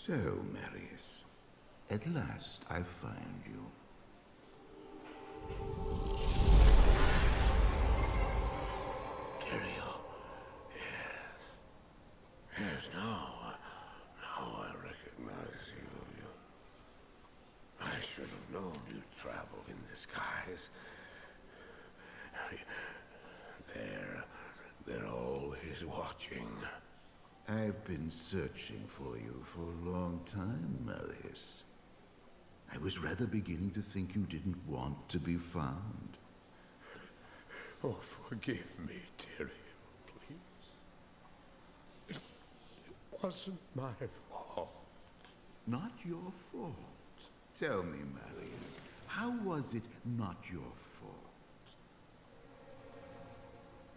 So, Marius, at last I find you. Tyrael. Yes, now I recognize you. I should have known you'd travel in disguise. They're always watching. I've been searching for you for a long time, Marius. I was rather beginning to think you didn't want to be found. Oh, forgive me, Tyrael, please. It wasn't my fault. Not your fault. Tell me, Marius, how was it not your fault?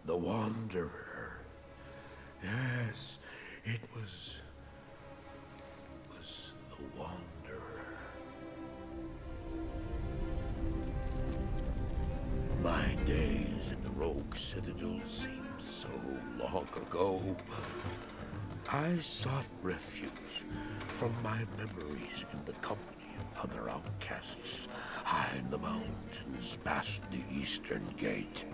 The Wanderer. Yes, it was the Wanderer. My days in the Rogue Citadel seemed so long ago. I sought refuge from my memories in the company of other outcasts, high in the mountains past the Eastern Gate.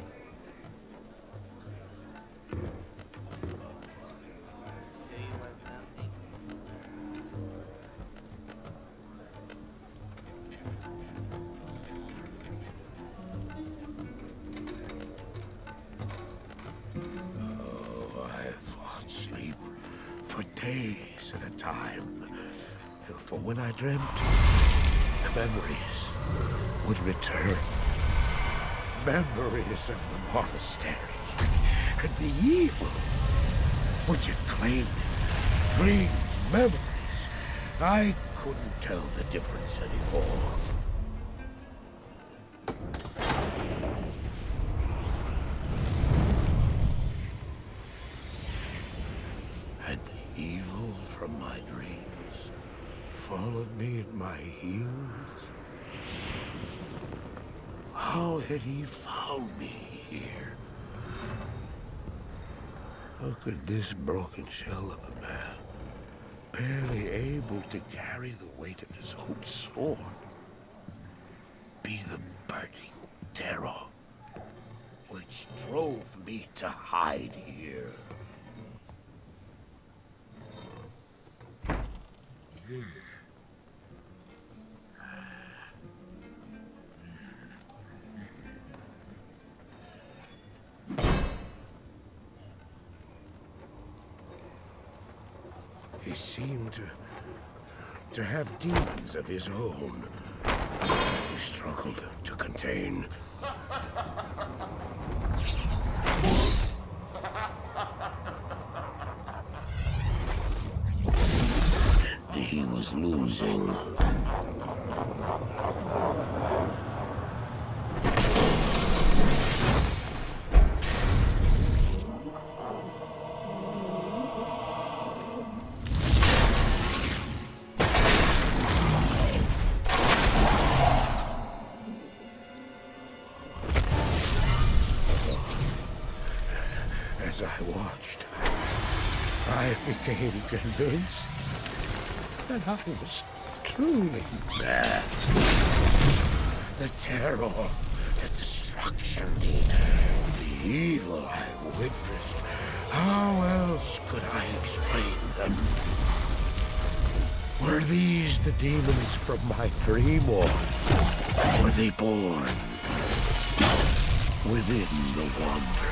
Days at a time. For when I dreamt, the memories would return. Memories of the monastery and the evil which had claimed it. Dreams, memories. I couldn't tell the difference anymore. Evil from my dreams followed me at my heels. How had he found me here? How could this broken shell of a man, barely able to carry the weight of his own sword, be the burning terror which drove me to hide here? He seemed to have demons of his own. He struggled to contain. And he was losing. As I watched, I became convinced that I was truly mad. The terror, the destruction, the evil I witnessed. How else could I explain them? Were these the demons from my dream, or were they born within the Wanderer?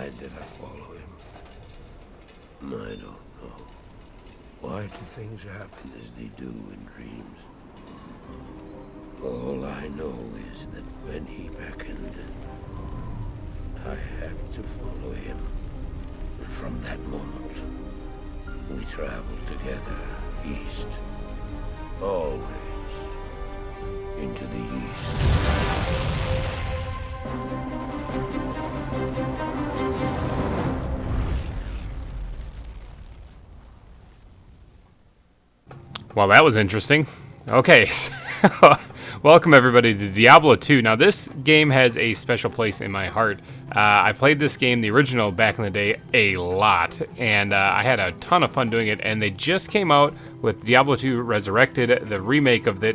Why did I follow him? I don't know. Why do things happen as they do in dreams? All I know is that when he beckoned, I had to follow him. And from that moment, we traveled together east. Always into the east. Well, that was interesting. Okay, so welcome everybody to Diablo 2. Now, this game has a special place in my heart. I played this game, the original, back in the day, a lot, and I had a ton of fun doing it. And they just came out with Diablo 2 Resurrected, the remake of the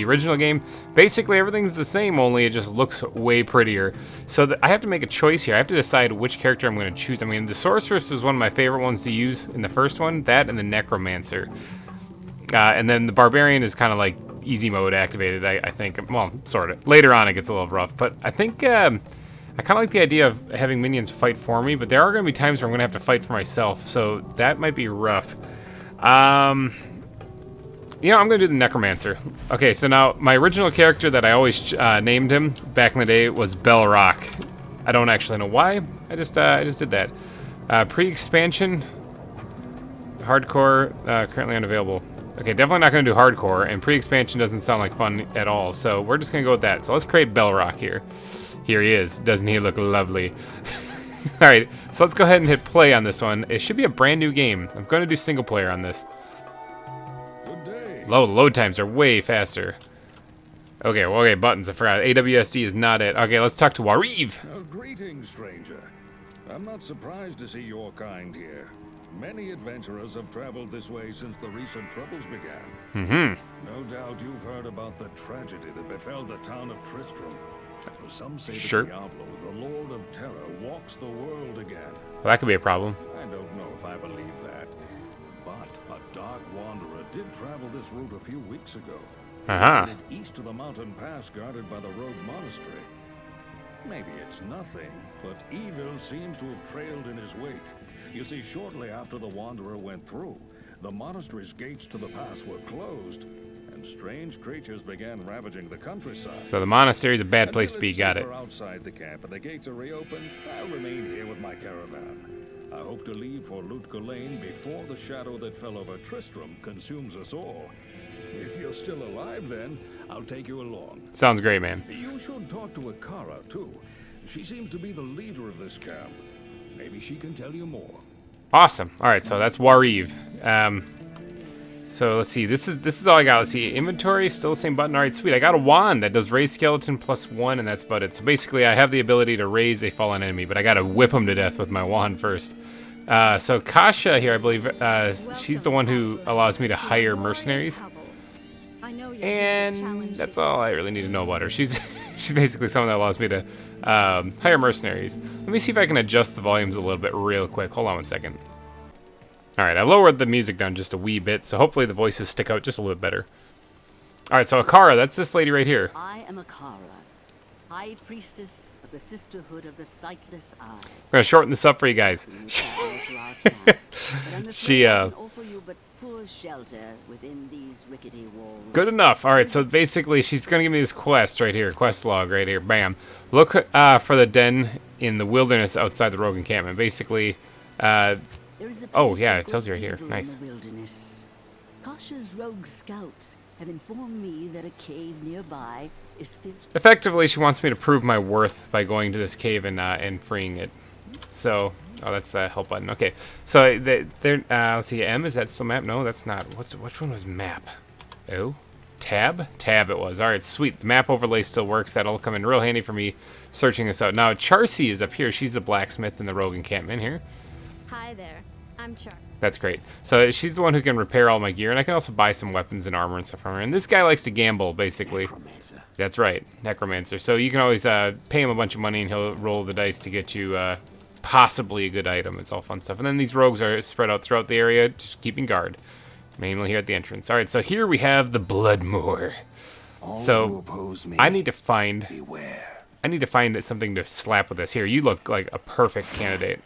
original game. Basically, everything's the same, only it just looks way prettier. So I have to make a choice here. I have to decide which character I'm going to choose. I mean, the Sorceress was one of my favorite ones to use in the first one. That and the Necromancer. And then the Barbarian is kind of like easy mode activated, I think. Well, sort of. Later on, it gets a little rough. But I think I kind of like the idea of having minions fight for me. But there are going to be times where I'm going to have to fight for myself. So that might be rough. I'm going to do the Necromancer. Okay, so now my original character that I always named him back in the day was Belrock. I don't actually know why. I just did that. Pre-expansion, hardcore, currently unavailable. Okay, definitely not going to do hardcore, and pre-expansion doesn't sound like fun at all, so we're just going to go with that. So let's create Belrock here. Here he is. Doesn't he look lovely? Alright, so let's go ahead and hit play on this one. It should be a brand new game. I'm going to do single player on this. Good day. Load times are way faster. Okay, buttons, I forgot. AWSD is not it. Okay, let's talk to Wariv. Greetings, stranger. I'm not surprised to see your kind here. Many adventurers have traveled this way since the recent troubles began. No doubt you've heard about the tragedy that befell the town of Tristram. Some say Sure. that Diablo, the Lord of Terror, walks the world again. Well, that could be a problem. I don't know if I believe that, but a dark wanderer did travel this route a few weeks ago. Uh-huh. He headed east of the mountain pass guarded by the rogue monastery. Maybe it's nothing, but evil seems to have trailed in his wake. You see, shortly after the wanderer went through, the monastery's gates to the pass were closed, and strange creatures began ravaging the countryside. So the monastery's a bad place to be, got it. Until it's safer outside the camp and the gates are reopened, I'll remain here with my caravan. I hope to leave for Lutgolain before the shadow that fell over Tristram consumes us all. If you're still alive then, I'll take you along. Sounds great, man. You should talk to Akara, too. She seems to be the leader of this camp. Maybe she can tell you more. Awesome. All right, so that's Wariv. So let's see. This is all I got. Let's see. Inventory, still the same button. All right, sweet. I got a wand that does raise skeleton +1, and that's about it. So basically, I have the ability to raise a fallen enemy, but I got to whip him to death with my wand first. So Kasha here, I believe, she's the one who allows me to hire mercenaries. And that's all I really need to know about her. She's basically someone that allows me to hire mercenaries. Let me see if I can adjust the volumes a little bit real quick. Hold on one second. Alright, I lowered the music down just a wee bit, so hopefully the voices stick out just a little bit better. Alright, so Akara, that's this lady right here. I am Akara, High Priestess of the Sisterhood of the Sightless Eye. I'm going to shorten this up for you guys. She, offer you but poor shelter within these rickety walls. Good enough. Alright, so basically she's going to give me this quest right here, quest log right here, bam. Look for the den in the wilderness outside the rogue encampment. Basically, oh yeah, it tells you right here, nice. Kasha's rogue scouts have informed me that a cave nearby is filled. Effectively, she wants me to prove my worth by going to this cave and freeing it. So, oh, that's the help button. Okay, so let's see, M, is that still map? No, that's not. Which one was map? Oh, tab? Tab it was. All right, sweet. The map overlay still works. That'll come in real handy for me searching this out. Now, Charcy is up here. She's the blacksmith in the rogue encampment here. Hi there, I'm Char. That's great. So she's the one who can repair all my gear, and I can also buy some weapons and armor and stuff from her. And this guy likes to gamble, basically. Necromancer. That's right, Necromancer. So you can always pay him a bunch of money, and he'll roll the dice to get you possibly a good item. It's all fun stuff. And then these rogues are spread out throughout the area, just keeping guard. Mainly here at the entrance. All right, so here we have the Blood Moor. So I need to find... Beware. I need to find something to slap with this. Here, you look like a perfect candidate.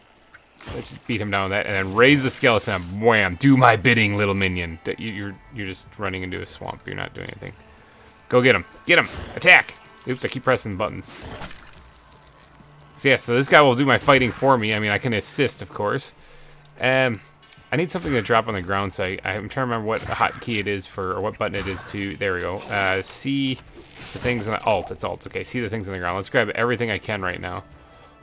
Let's just beat him down with that, and then raise the skeleton. Wham! Do my bidding, little minion. You're just running into a swamp. You're not doing anything. Go get him. Get him. Attack. Oops, I keep pressing the buttons. So yeah, so this guy will do my fighting for me. I mean, I can assist, of course. I need something to drop on the ground, so I'm trying to remember what hotkey it is for, or what button it is to. There we go. See the things on the alt. It's alt. Okay, see the things on the ground. Let's grab everything I can right now,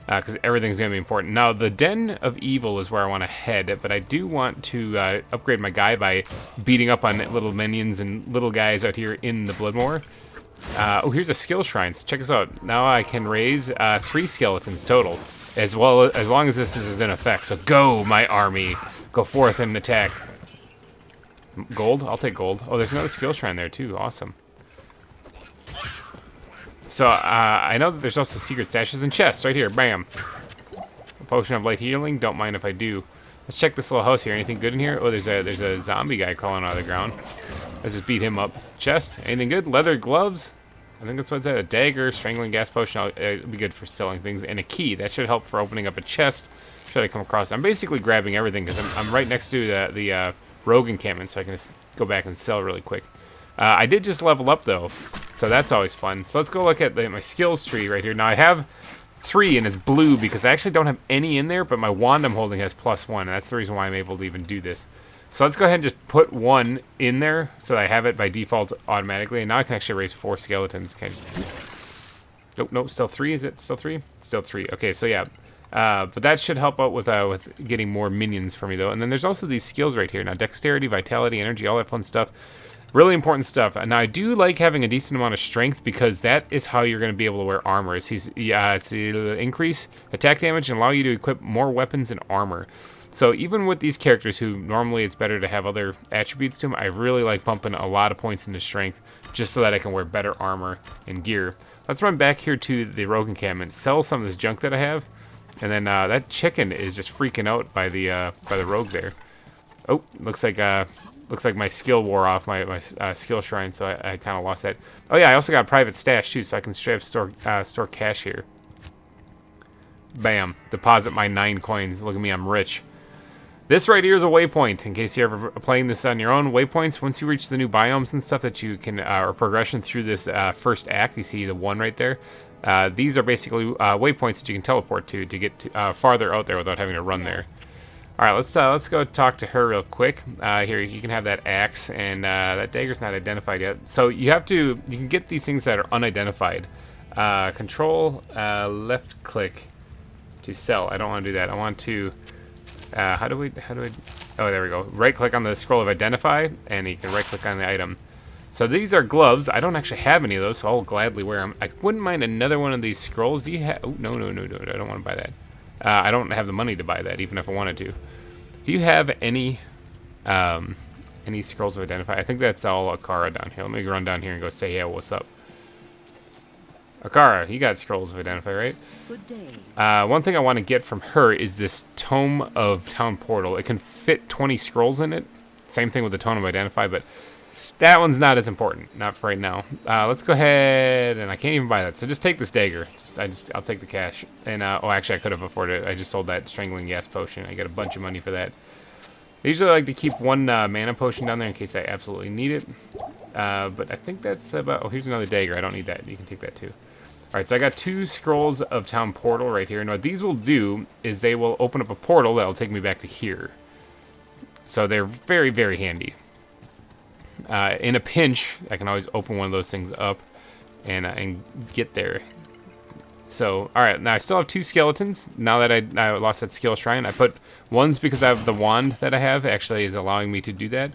because everything's going to be important. Now, the Den of Evil is where I want to head, but I do want to upgrade my guy by beating up on little minions and little guys out here in the Bloodmoor. Oh, here's a skill shrine. So check this out. Now I can raise 3 skeletons total, as long as this is in effect. So go, my army. Go forth and attack. Gold? I'll take gold. Oh, there's another skill shrine there, too. Awesome. So, I know that there's also secret stashes and chests right here. Bam. A potion of light healing. Don't mind if I do. Let's check this little house here. Anything good in here? Oh, there's a zombie guy crawling out of the ground. Let's just beat him up. Chest. Anything good? Leather gloves. I think that's what's that. A dagger, strangling gas potion. It'll be good for selling things. And a key. That should help for opening up a chest. Should I come across? I'm basically grabbing everything because I'm right next to the rogue encampment, so I can just go back and sell really quick. I did just level up though, so that's always fun. So let's go look at my skills tree right here. Now I have 3 and it's blue because I actually don't have any in there, but my wand I'm holding has +1, and that's the reason why I'm able to even do this. So let's go ahead and just put 1 in there so that I have it by default automatically, and now I can actually raise 4 skeletons. Can I just... Nope, still 3. Is it still 3? Still 3. Okay, so yeah. But that should help out with getting more minions for me, though. And then there's also these skills right here. Now, dexterity, vitality, energy, all that fun stuff. Really important stuff. Now, I do like having a decent amount of strength because that is how you're going to be able to wear armor. It'll increase attack damage and allow you to equip more weapons and armor. So even with these characters who normally it's better to have other attributes to them, I really like bumping a lot of points into strength just so that I can wear better armor and gear. Let's run back here to the rogue encampment, sell some of this junk that I have. And then that chicken is just freaking out by the rogue there. Oh, looks like my skill wore off, my skill shrine, so I kind of lost that. Oh yeah, I also got a private stash too, so I can straight up store cash here. Bam! Deposit my 9 coins. Look at me, I'm rich. This right here is a waypoint. In case you're ever playing this on your own, waypoints. Once you reach the new biomes and stuff that you can, or progression through this first act, you see the 1 right there. These are basically waypoints that you can teleport to get farther out there without having to run there. All right, let's go talk to her real quick. Here, you can have that axe, and that dagger's not identified yet. So you can get these things that are unidentified. Control left click to sell. I don't want to do that. I want to. How do I? Oh, there we go. Right click on the scroll of identify, and you can right click on the item. So these are gloves. I don't actually have any of those, so I'll gladly wear them. I wouldn't mind another one of these scrolls. Do you have... Oh, no. I don't want to buy that. I don't have the money to buy that, even if I wanted to. Do you have any scrolls of identify? I think that's all Akara down here. Let me run down here and go say, hey, what's up? Akara, you got scrolls of identify, right? Good day. One thing I want to get from her is this Tome of Town Portal. It can fit 20 scrolls in it. Same thing with the Tome of Identify, but that one's not as important. Not for right now. Let's go ahead, and I can't even buy that. So just take this dagger. I'll take the cash. And oh, actually, I could have afforded it. I just sold that strangling gas potion. I got a bunch of money for that. I usually like to keep 1 mana potion down there in case I absolutely need it. But I think that's about... Oh, here's another dagger. I don't need that. You can take that too. Alright, so I got 2 scrolls of Town Portal right here. And what these will do is they will open up a portal that will take me back to here. So they're very, very handy. In a pinch, I can always open one of those things up and get there. So, alright, now I still have 2 skeletons. Now that I lost that skill shrine, I put one's because I have the wand that I have actually is allowing me to do that.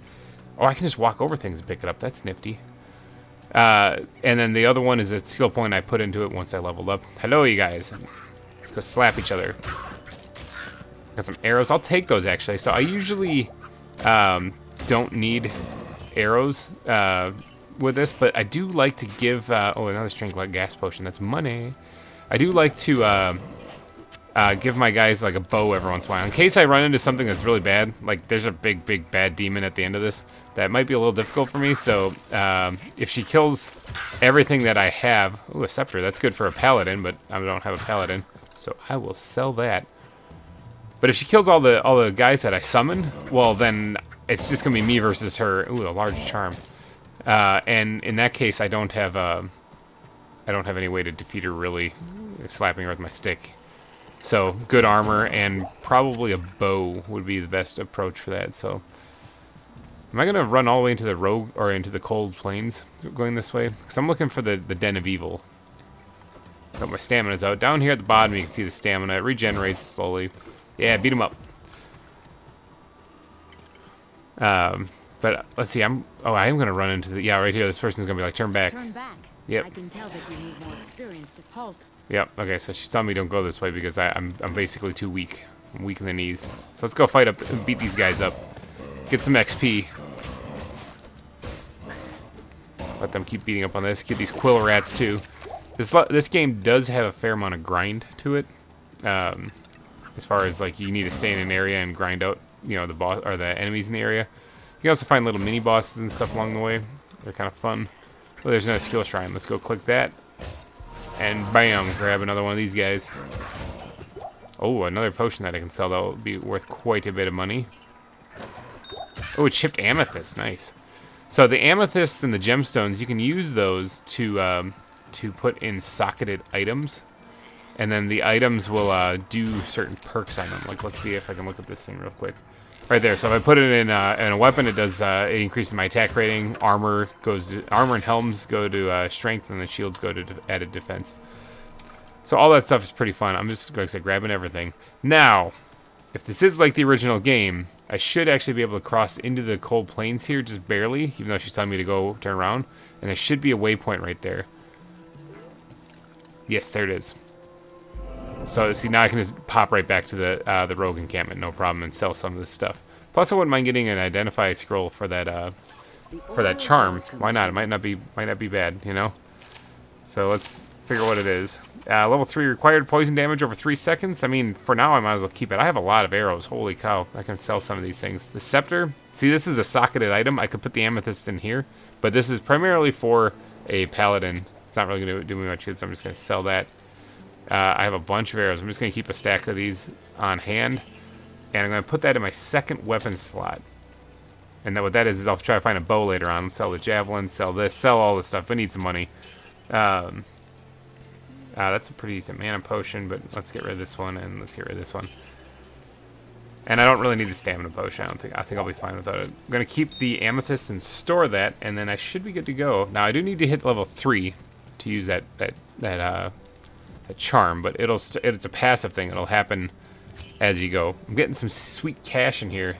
Oh, I can just walk over things and pick it up. That's nifty. And then the other one is a skill point I put into it once I leveled up. Hello, you guys. Let's go slap each other. Got some arrows. I'll take those, actually. So I usually don't need arrows with this, but I do like to give... oh, another strength gas potion. That's money. I do like to give my guys like a bow every once in a while. In case I run into something that's really bad, like there's a big bad demon at the end of this, that might be a little difficult for me. So if she kills everything that I have, ooh, a scepter, that's good for a paladin, but I don't have a paladin, so I will sell that. But if she kills all the guys that I summon, well then it's just gonna be me versus her. Ooh, a large charm. And in that case, I don't have any way to defeat her really, slapping her with my stick. So good armor and probably a bow would be the best approach for that. So am I gonna run all the way into the rogue or into the cold plains going this way? Because I'm looking for the den of evil. Got my stamina's out. Down here at the bottom you can see the stamina. It regenerates slowly. Yeah, beat him up. But let's see. I am gonna run into the right here. This person's gonna be like, turn back. Turn back. Yep. I can tell that you need more experience to halt. Yep. Okay, so she's telling me don't go this way because I'm basically too weak. I'm weak in the knees. So let's go fight up and beat these guys up. Get some XP. Let them keep beating up on this. Get these quill rats too. This game does have a fair amount of grind to it. As far as like you need to stay in an area and grind out, you know, the boss or the enemies in the area. You can also find little mini bosses and stuff along the way. They're kind of fun. Oh, there's another skill shrine. Let's go click that. And bam, grab another one of these guys. Oh, another potion that I can sell that will be worth quite a bit of money. Oh, it's chipped amethyst. Nice. So the amethysts and the gemstones, you can use those to put in socketed items. And then the items will do certain perks on them. Like, let's see if I can look at this thing real quick. Right there. So if I put it in a weapon, it does it increases my attack rating. Armor and helms go to strength, and the shields go to added defense. So all that stuff is pretty fun. I'm just like I said, grabbing everything. Now, if this is like the original game, I should actually be able to cross into the cold plains here, just barely, even though she's telling me to go turn around. And there should be a waypoint right there. Yes, there it is. So see, now I can just pop right back to the rogue encampment, no problem, and sell some of this stuff. Plus, I wouldn't mind getting an identify scroll for that charm. Why not? It might not be bad, you know. So let's figure out what it is. Level 3 required poison damage over 3 seconds. I mean, for now, I might as well keep it. I have a lot of arrows. Holy cow! I can sell some of these things. The scepter. See, this is a socketed item. I could put the amethyst in here, but this is primarily for a paladin. It's not really going to do me much good, so I'm just going to sell that. I have a bunch of arrows. I'm just going to keep a stack of these on hand. And I'm going to put that in my second weapon slot. And what that is I'll try to find a bow later on. Sell the javelin, sell this, sell all this stuff. I need some money. That's a pretty decent mana potion, but let's get rid of this one, and let's get rid of this one. And I don't really need the stamina potion. I think I'll be fine without it. I'm going to keep the amethyst and store that, and then I should be good to go. Now, I do need to hit level 3 to use that charm, but it's a passive thing. It'll happen as you go. I'm getting some sweet cash in here.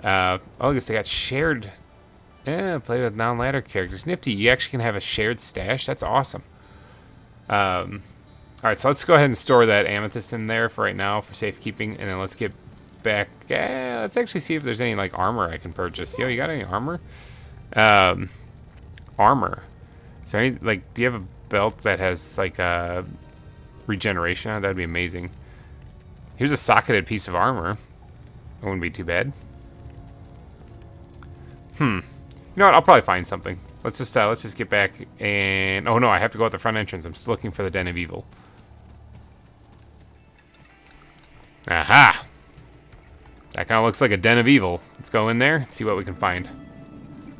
I guess they got shared. Yeah, play with non-ladder characters. Nifty. You actually can have a shared stash. That's awesome. All right, so let's go ahead and store that amethyst in there for right now for safekeeping, and then let's get back. Let's actually see if there's any like armor I can purchase. Yo, you got any armor? Armor. Is there any like? Do you have a belt that has like regeneration on it? That'd be amazing. Here's a socketed piece of armor. That wouldn't be too bad. You know what? I'll probably find something. Let's just get back and... Oh no, I have to go out the front entrance. I'm still looking for the Den of Evil. Aha! That kind of looks like a Den of Evil. Let's go in there and see what we can find.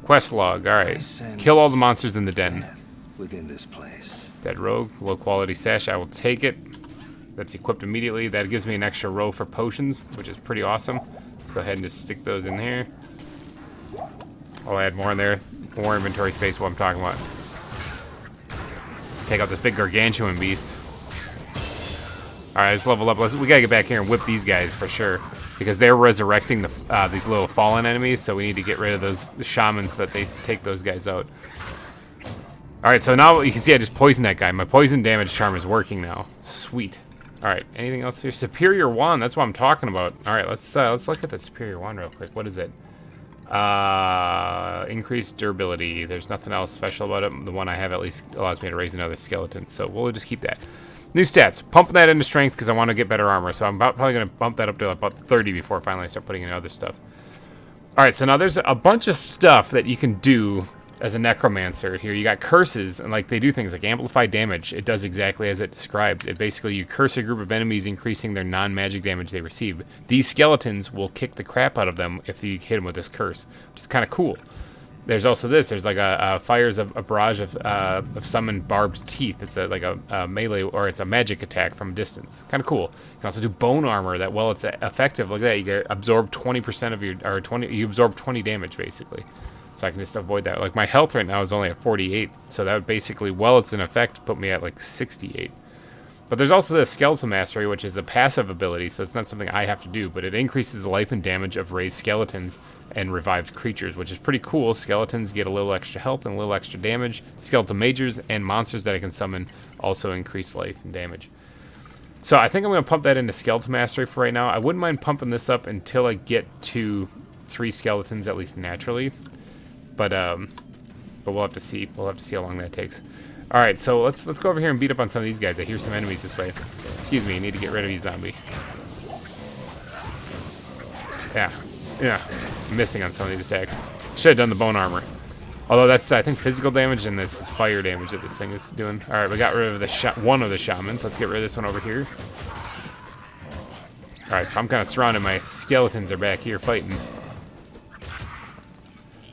Quest log. Alright. Kill all the monsters in the den. Within this place. Dead rogue. Low quality sash. I will take it. That's equipped immediately. That gives me an extra row for potions, which is pretty awesome. Let's go ahead and just stick those in here. I'll add more in there. More inventory space, what I'm talking about. Take out this big gargantuan beast. Alright, let's level up. We gotta get back here and whip these guys for sure. Because they're resurrecting these little fallen enemies, so we need to get rid of the shamans so that they take those guys out. Alright, so now you can see I just poisoned that guy. My poison damage charm is working now. Sweet. Alright, anything else here? Superior wand, that's what I'm talking about. Alright, let's look at the superior wand real quick. What is it? Increased durability. There's nothing else special about it. The one I have at least allows me to raise another skeleton, so we'll just keep that. New stats. Pumping that into strength because I want to get better armor, so I'm probably going to bump that up to about 30 before finally I start putting in other stuff. All right, so now there's a bunch of stuff that you can do as a necromancer here. You got curses, and like they do things like amplify damage. It does exactly as it describes. It basically, you curse a group of enemies, increasing their non-magic damage they receive. These skeletons will kick the crap out of them if you hit them with this curse, which is kind of cool. There's also this. There's like a fires a barrage of summoned barbed teeth. It's like a melee, or it's a magic attack from a distance. Kind of cool. You can also do bone armor. That while it's effective, like that, you get absorb 20% of your, or 20. You absorb 20 damage basically. So I can just avoid that. Like my health right now is only at 48, so that would basically, while it's in effect, put me at like 68. But there's also the Skeletal Mastery, which is a passive ability, so it's not something I have to do, but it increases the life and damage of raised skeletons and revived creatures, which is pretty cool. Skeletons get a little extra health and a little extra damage. Skeletal Mages and monsters that I can summon also increase life and damage. So I think I'm going to pump that into Skeletal Mastery for right now. I wouldn't mind pumping this up until I get to 3 skeletons, at least naturally. But we'll have to see. We'll have to see how long that takes. All right, so let's go over here and beat up on some of these guys. I hear some enemies this way. Excuse me, I need to get rid of these zombie. Yeah, I'm missing on some of these attacks. Should have done the bone armor. Although that's, I think, physical damage, and this is fire damage that this thing is doing. All right, we got rid of the one of the shamans. Let's get rid of this one over here. All right, so I'm kind of surrounded. My skeletons are back here fighting.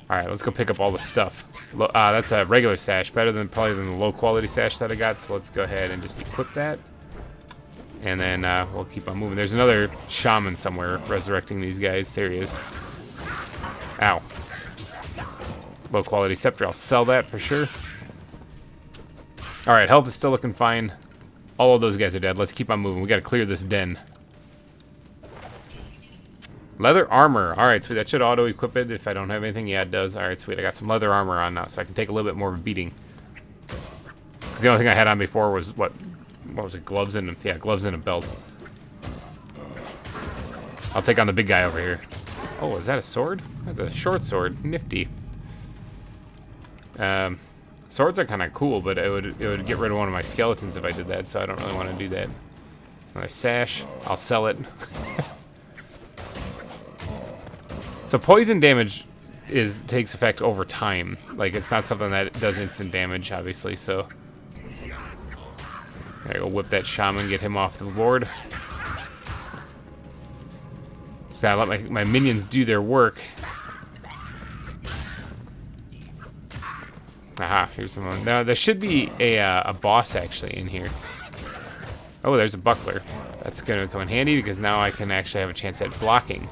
All right, let's go pick up all the stuff. That's a regular sash, better than probably than the low quality sash that I got. So let's go ahead and just equip that, and then we'll keep on moving. There's another shaman somewhere resurrecting these guys. There he is. Ow. Low quality scepter. I'll sell that for sure. All right, health is still looking fine. All of those guys are dead. Let's keep on moving. We got to clear this den. Leather armor. All right, sweet. That should auto-equip it if I don't have anything. Yeah, it does. All right, sweet. I got some leather armor on now, so I can take a little bit more of a beating. Because the only thing I had on before was, what was it? Gloves and, yeah, gloves and a belt. I'll take on the big guy over here. Oh, is that a sword? That's a short sword. Nifty. Swords are kind of cool, but it would get rid of one of my skeletons if I did that, so I don't really want to do that. Another sash. I'll sell it. So poison damage takes effect over time. Like, it's not something that does instant damage, obviously, so. I go whip that shaman, get him off the board. So I let my minions do their work. Aha, here's someone. Now, there should be a boss, actually, in here. Oh, there's a buckler. That's going to come in handy, because now I can actually have a chance at blocking.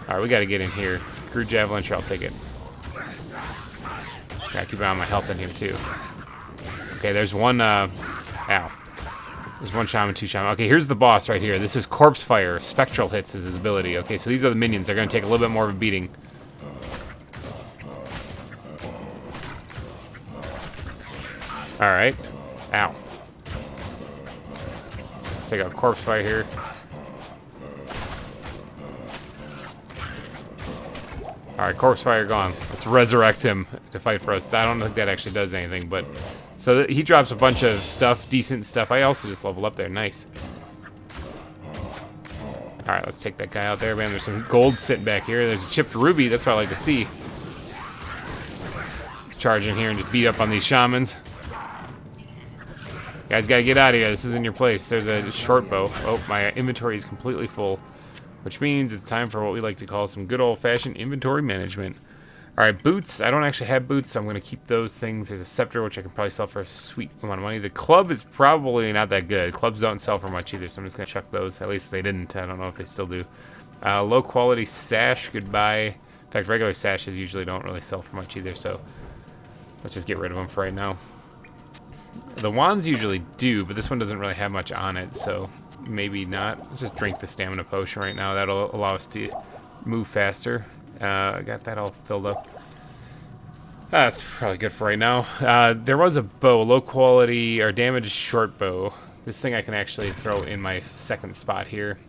Alright, we gotta get in here. Crew javelin, sure, I'll take it. Gotta keep an eye on my health in here, too. Okay, there's one, ow. There's one shaman, 2 shaman. Okay, here's the boss right here. This is Corpse Fire. Spectral hits is his ability. Okay, so these are the minions. They're gonna take a little bit more of a beating. Alright. Ow. Take out Corpse Fire here. Alright, Corpse Fire gone. Let's resurrect him to fight for us. I don't think that actually does anything, but... So he drops a bunch of stuff, decent stuff. I also just leveled up there. Nice. Alright, let's take that guy out there, man. There's some gold sitting back here. There's a chipped ruby. That's what I like to see. Charge in here and just beat up on these shamans. You guys gotta get out of here. This isn't your place. There's a short bow. Oh, my inventory is completely full. Which means it's time for what we like to call some good old-fashioned inventory management. Alright, boots. I don't actually have boots, so I'm going to keep those things. There's a scepter, which I can probably sell for a sweet amount of money. The club is probably not that good. Clubs don't sell for much either, so I'm just going to chuck those. At least they didn't. I don't know if they still do. Low-quality sash, goodbye. In fact, regular sashes usually don't really sell for much either, so let's just get rid of them for right now. The wands usually do, but this one doesn't really have much on it, so... Maybe not. Let's just drink the stamina potion right now. That'll allow us to move faster. I got that all filled up. That's probably good for right now. There was a bow, low quality or damaged short bow. This thing I can actually throw in my second spot here.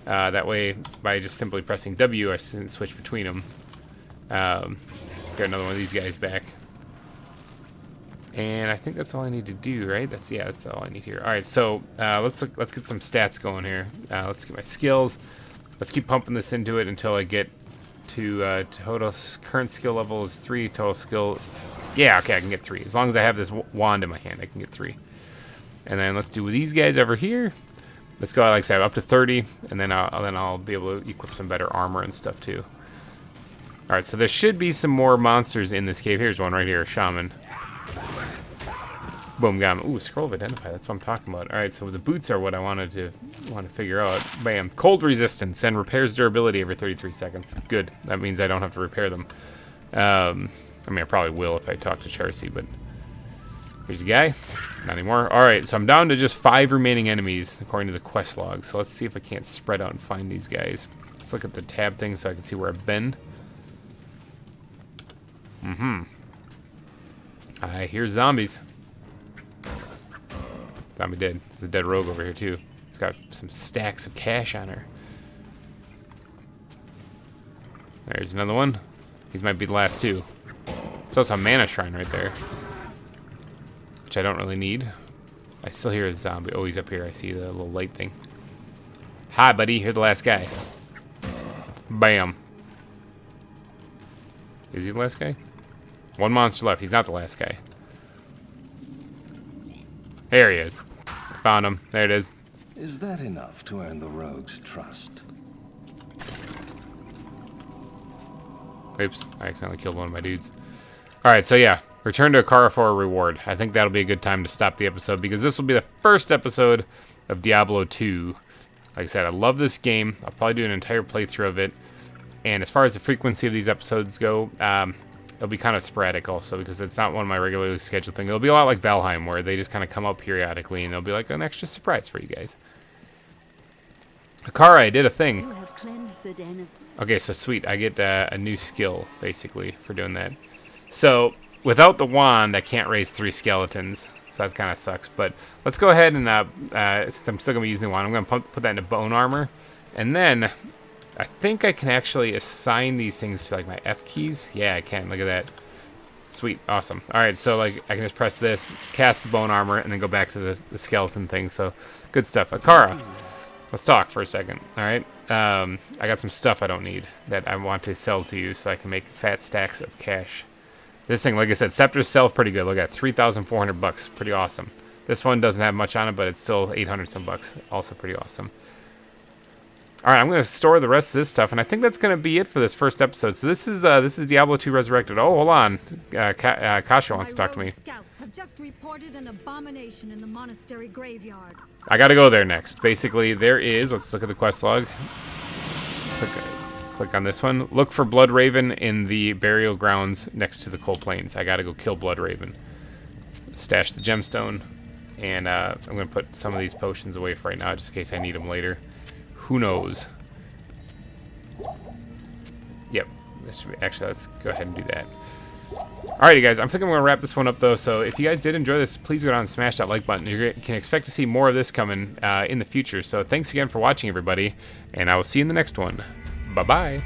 That way, by just simply pressing W, I can switch between them. Get another one of these guys back. And I think that's all I need to do, right? That's all I need here. All right, so let's get some stats going here. Let's get my skills. Let's keep pumping this into it until I get to total current skill level is 3. Total skill. Yeah, okay, I can get 3. As long as I have this wand in my hand, I can get 3. And then let's do these guys over here. Let's go, like I said, up to 30, and then I'll be able to equip some better armor and stuff too. All right, so there should be some more monsters in this cave. Here's one right here, Shaman. Boom, got him. Ooh, scroll of identify. That's what I'm talking about. All right, so the boots are what I want to figure out. Bam, cold resistance and repairs durability every 33 seconds. Good. That means I don't have to repair them. I mean, I probably will if I talk to Charcy, but here's a guy. Not anymore. All right, so I'm down to just 5 remaining enemies according to the quest log. So let's see if I can't spread out and find these guys. Let's look at the tab thing so I can see where I've been. I hear zombies. Zombie dead. There's a dead rogue over here too. He's got some stacks of cash on her. There's another one. These might be the last 2. There's also a mana shrine right there, which I don't really need. I still hear a zombie. Oh, he's up here. I see the little light thing. Hi, buddy. You're the last guy. Bam. Is he the last guy? 1 monster left. He's not the last guy. There he is. Found him. There it is. Is that enough to earn the rogue's trust? Oops. I accidentally killed one of my dudes. Alright, so yeah. Return to Akara for a reward. I think that'll be a good time to stop the episode because this will be the first episode of Diablo 2. Like I said, I love this game. I'll probably do an entire playthrough of it. And as far as the frequency of these episodes go, it'll be kind of sporadic also because it's not one of my regularly scheduled things. It'll be a lot like Valheim where they just kind of come up periodically and they'll be like an extra surprise for you guys. Akara, I did a thing. You have cleansed the den of Okay, so sweet. I get a new skill, basically, for doing that. So, without the wand, I can't raise 3 skeletons. So that kind of sucks. But let's go ahead and, since I'm still going to be using the wand, I'm going to put that into bone armor. And then, I think I can actually assign these things to, like, my F keys. Yeah, I can. Look at that. Sweet. Awesome. Alright, so, like, I can just press this, cast the bone armor, and then go back to the skeleton thing. So, good stuff. Akara, let's talk for a second. Alright? I got some stuff I don't need that I want to sell to you so I can make fat stacks of cash. This thing, like I said, scepters sell pretty good. Look at 3,400 bucks. Pretty awesome. This one doesn't have much on it, but it's still 800 some bucks. Also pretty awesome. Alright, I'm going to store the rest of this stuff, and I think that's going to be it for this first episode. So this is Diablo II Resurrected. Oh, hold on. Kasha wants to talk to me. Scouts have just reported an abomination in the monastery graveyard. I got to go there next. Basically, there is, let's look at the quest log. Click on this one. Look for Blood Raven in the burial grounds next to the Cold Plains. I got to go kill Blood Raven. Stash the gemstone, and I'm going to put some of these potions away for right now, just in case I need them later. Who knows? Yep. This should be, actually, let's go ahead and do that. Alrighty, guys. I'm thinking I'm going to wrap this one up, though. So if you guys did enjoy this, please go down and smash that like button. You can expect to see more of this coming in the future. So thanks again for watching, everybody. And I will see you in the next one. Bye-bye.